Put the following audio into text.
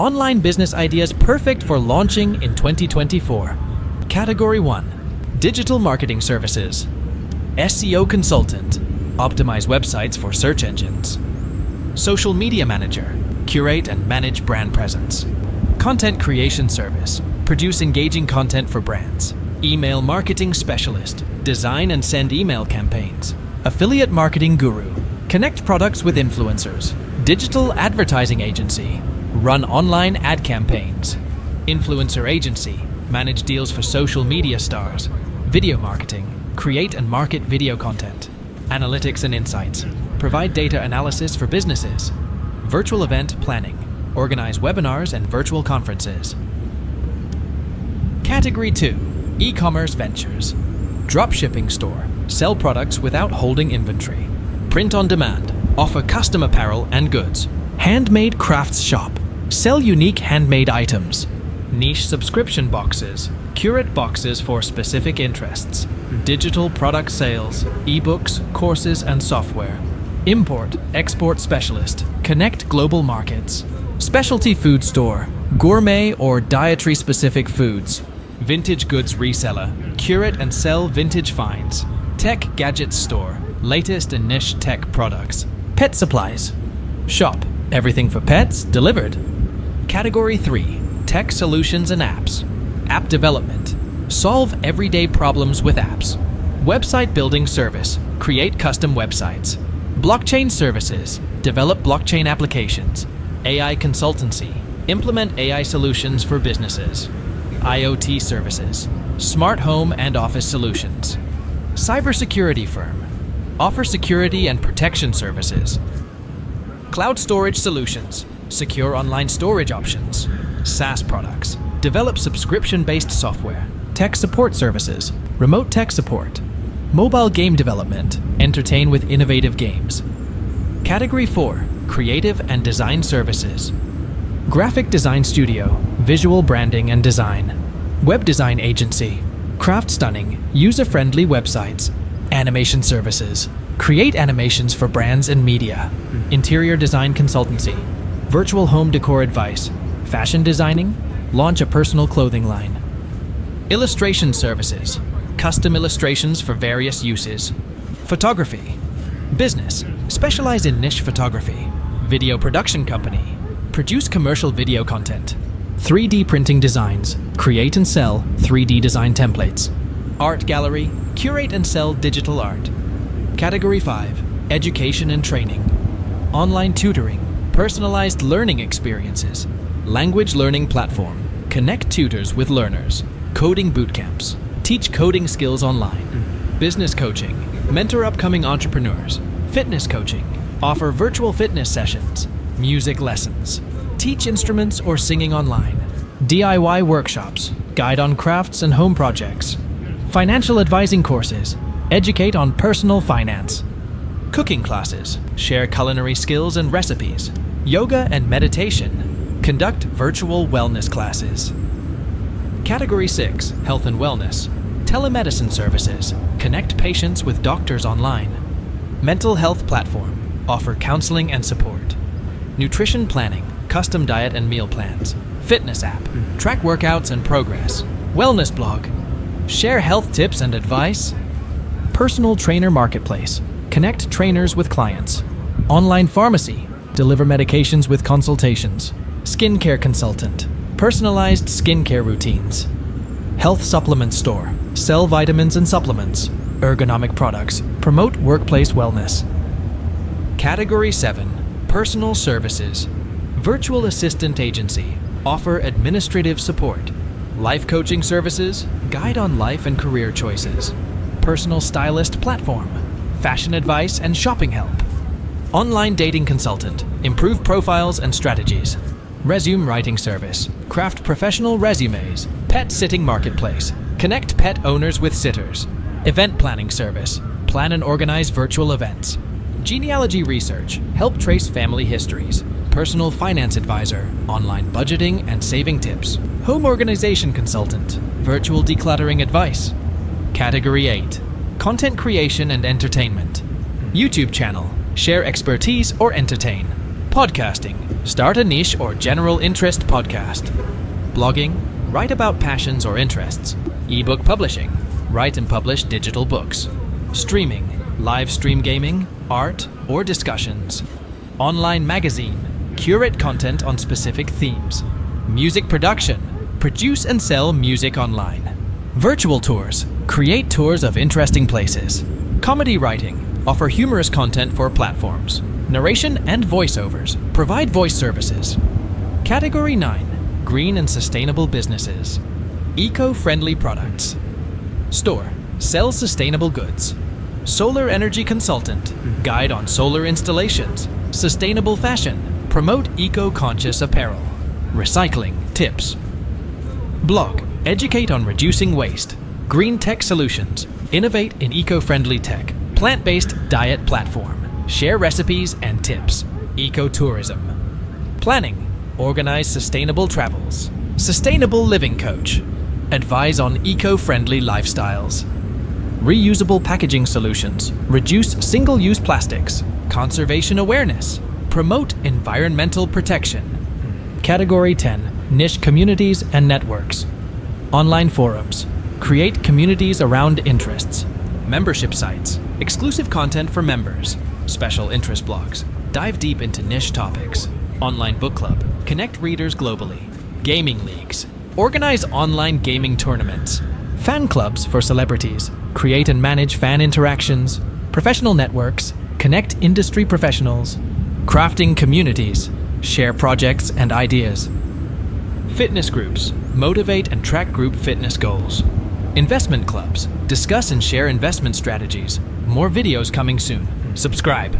Online business ideas perfect for launching in 2024. Category 1. Digital marketing services. SEO consultant. Optimize websites for search engines. Social media manager. Curate and manage brand presence. Content creation service. Produce engaging content for brands. Email marketing specialist. Design and send email campaigns. Affiliate marketing guru. Connect products with influencers. Digital advertising agency. Run online ad campaigns. Influencer agency. Manage deals for social media stars. Video marketing. Create and market video content. Analytics and insights. Provide data analysis for businesses. Virtual event planning. Organize webinars and virtual conferences. Category 2. E-commerce ventures. Dropshipping store. Sell products without holding inventory. Print on demand. Offer custom apparel and goods. Handmade crafts shop. Sell unique handmade items. Niche subscription boxes. Curate boxes for specific interests. Digital product sales. Ebooks, courses, and software. Import, export specialist. Connect global markets. Specialty food store. Gourmet or dietary specific foods. Vintage goods reseller. Curate and sell vintage finds. Tech gadgets store. Latest and niche tech products. Pet supplies. Shop. Everything for pets delivered. Category 3. Tech solutions and apps. App development. Solve everyday problems with apps. Website building service. Create custom websites. Blockchain services. Develop blockchain applications. AI consultancy. Implement AI solutions for businesses. IoT services. Smart home and office solutions. Cybersecurity firm. Offer security and protection services. Cloud storage solutions. Secure online storage options. SaaS products. Develop subscription-based software. Tech support services. Remote tech support. Mobile game development. Entertain with innovative games. Category 4. Creative and design services. Graphic design studio. Visual branding and design. Web design agency. Craft stunning, user-friendly websites. Animation services. Create animations for brands and media. Interior design consultancy. Virtual home decor advice. Fashion designing. Launch a personal clothing line. Illustration services. Custom illustrations for various uses. Photography. Business. Specialize in niche photography. Video production company. Produce commercial video content. 3D printing designs. Create and sell 3D design templates. Art gallery. Curate and sell digital art. Category 5. Education and training. Online tutoring. Personalized learning experiences. Language learning platform. Connect tutors with learners. Coding bootcamps. Teach coding skills online. Business coaching. Mentor upcoming entrepreneurs. Fitness coaching. Offer virtual fitness sessions. Music lessons. Teach instruments or singing online. DIY workshops. Guide on crafts and home projects. Financial advising courses. Educate on personal finance. Cooking classes. Share culinary skills and recipes. Yoga and meditation. Conduct virtual wellness classes. Category 6. Health and wellness. Telemedicine services. Connect patients with doctors online. Mental health platform. Offer counseling and support. Nutrition planning. Custom diet and meal plans. Fitness app. Track workouts and progress. Wellness blog. Share health tips and advice. Personal trainer marketplace. Connect trainers with clients. Online pharmacy. Deliver medications with consultations. Skincare consultant. Personalized skincare routines. Health supplement store. Sell vitamins and supplements. Ergonomic products. Promote workplace wellness. Category 7. Personal services. Virtual assistant agency. Offer administrative support. Life coaching services. Guide on life and career choices. Personal stylist platform. Fashion advice and shopping help. Online dating consultant. Improve profiles and strategies. Resume writing service. Craft professional resumes. Pet sitting marketplace. Connect pet owners with sitters. Event planning service. Plan and organize virtual events. Genealogy research. Help trace family histories. Personal finance advisor. Online budgeting and saving tips. Home organization consultant. Virtual decluttering advice. Category 8. Content creation and entertainment. YouTube channel. Share expertise or entertain. Podcasting. Start a niche or general interest podcast. Blogging, write about passions or interests. Ebook publishing, write and publish digital books. Streaming, live stream gaming, art, or discussions. Online magazine, curate content on specific themes. Music production, produce and sell music online. Virtual tours, create tours of interesting places. Comedy writing, offer humorous content for platforms. Narration and voiceovers, provide voice services. Category 9, green and sustainable businesses. Eco-friendly products. Store, sell sustainable goods. Solar energy consultant, guide on solar installations. Sustainable fashion, promote eco-conscious apparel. Recycling tips. Blog, educate on reducing waste. Green tech solutions, innovate in eco-friendly tech. Plant-based diet platform, share recipes and tips. Ecotourism. Planning, organize sustainable travels. Sustainable living coach, advise on eco-friendly lifestyles. Reusable packaging solutions, reduce single-use plastics. Conservation awareness, promote environmental protection. Category 10, niche communities and networks. Online forums, create communities around interests. Membership sites, exclusive content for members. Special interest blogs, dive deep into niche topics. Online book club, connect readers globally. Gaming leagues, organize online gaming tournaments. Fan clubs for celebrities, create and manage fan interactions. Professional networks, connect industry professionals. Crafting communities, share projects and ideas. Fitness groups, motivate and track group fitness goals. Investment clubs, discuss and share investment strategies. More videos coming soon. Subscribe.